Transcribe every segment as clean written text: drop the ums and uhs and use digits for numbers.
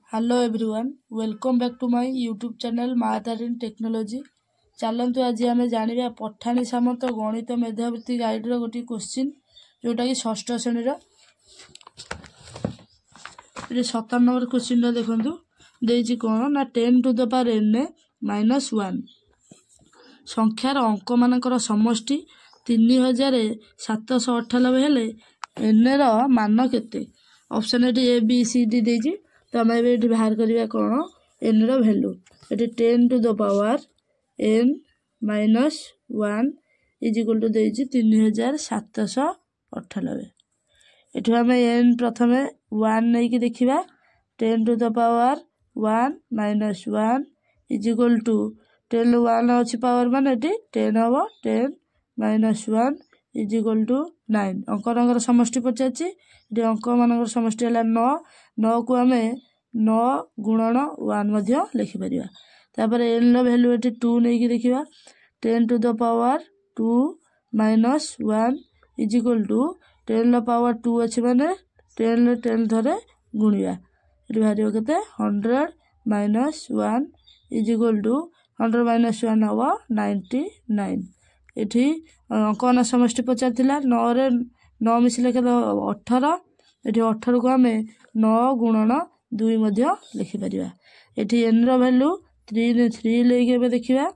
Hello everyone, welcome back to my YouTube channel मातारिन technology. चलतु आज आम जाना पठाणी सामंत गणित मेधावृत्ति गाइड गोटे क्वेश्चन जोटा कि षष्ठ श्रेणी 17 नंबर क्वेश्चन देखु देजी कौन ना 10 टू द पावर n -1 संख्यार अंक मानकर समष्टि 3798 हेले n र मान केते। Option A B C D देजी तो आम ये बाहर करवा कौन n रो वैल्यू ये 10 to the power n -1 is equal to देजी 3798। एठू आम n प्रथम 1 नहीं कि देखा 10 to the power 1 -1 is equal to 10 1 अच्छी पावर मान ये 10 हम 10 -1 इज इक्वल टू 9। अंक समष्टि पचार अंक मान समष्टि है 9 9 को आम 9 गुणन 1 लिखिपर। तापर एन वैल्यू ये 2 नहीं कि देखा 10 to the power 2 -1 is equal to 10 power 2 अच्छे माने 10 थे गुणिया ये बाहर के 100 -1 इज इक्वल टू 100 -1 हम 99। ये अंक मान समष्टि पचार 9 रे 9 मिसिले 18 ये 18 को आम 9 गुणन 2 लिखिपर। ये एन वैल्यू 3 लेके देखा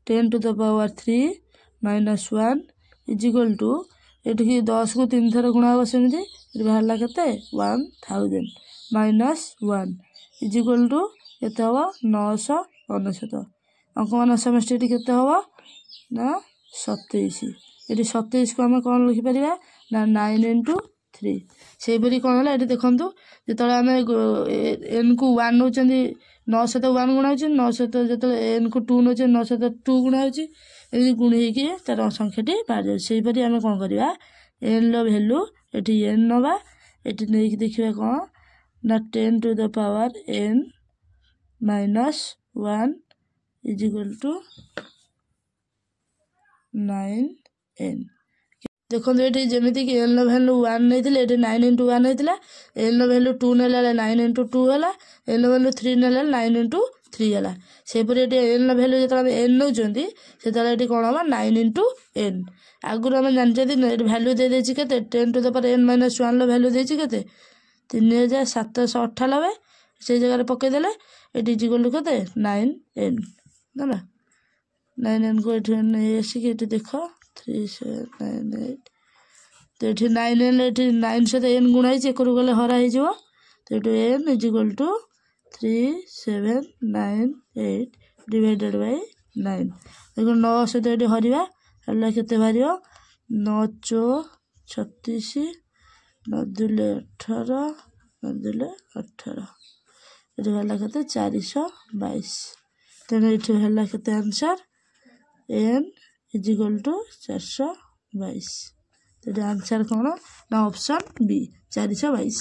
10 to the power 3 -1 is equal to ये 10 को 3 थर गुणा हम सेमती बाहर के 1000 -1 इज इक्वल टू ये 999। अंक मान समष्टि के ना 27 ये 27 को आम कौन लिखिपर ना 9 × 3 से कौन है ये देखो जो आम एन को 1 नौ 9 सहित 1 गुणा हो 9 सहित जो एन को 2 नौ 9 सहित 2 गुणा हो गुणी तार संख्याटी बाहर जाए से आम कौन करवा एन वैल्यू ये एन नवा ये नहीं देखा कौन ना 10 to the power n -1 is equal to 9n। देखो ये जमीक एन वैल्यू 1 नहीं 9 × 1 होता एन वैल्यू 2 ना 9 × 2 है एन वैल्यू 3 ना 9 × 3 है सेपरी एन वैल्यू जो एन नौ से कौन हम 9 × n आगुरी आम जानते वैल्यू दे देती के 10 to the power n -1 value देती के 3798 से जगह पकईदे ये इक्वल टू के 9n ना 9n को नहीं आसिक देख 3798 तो ये 9n 9 सहित n गुणा एक गले हरा हो तो n is equal to 3798 divided by 9 देखो 9 सहित ये हरवा हल्ला के बाहर 9 × 36 9 × 18 9 × 18 ये है के 422 तेणु ये है के answer n is equal to 422। तो आंसर कौन ना ऑप्शन बी 422।